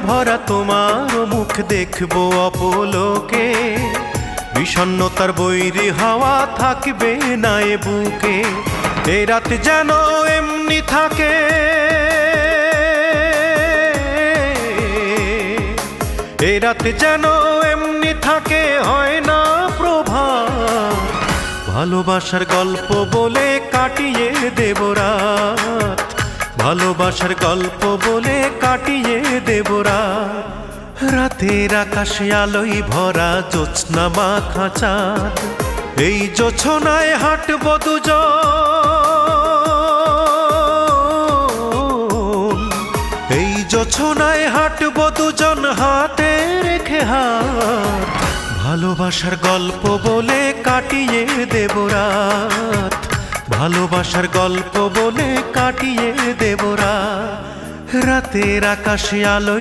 ভরা তোমার মুখ দেখবো অপলোকে, বিষণ্ণতার বৈরী হাওয়া থাকবে না এ বুকে। এ রাত যেন এমনি থাকে, এ রাত যেন এমনি থাকে, হয় না প্রভাত। ভালোবাসার গল্প বলে কাটিয়ে দেব রাত, ভালোবাসার গল্প বলে কাটিয়ে দেব রাত। রাতের আকাশে আলোয় ভরা জ্যোৎস্না মাখা চাঁদ, এই জোছনায় হাঁটব দুজন, এই জোছনায় হাঁটব দুজন হাতে রেখে হাত। ভালোবাসার গল্প বলে কাটিয়ে দেব রাত, ভালোবাসার গল্প বলে কাটিয়ে দেব রাত। রাতের আকাশে আলোয়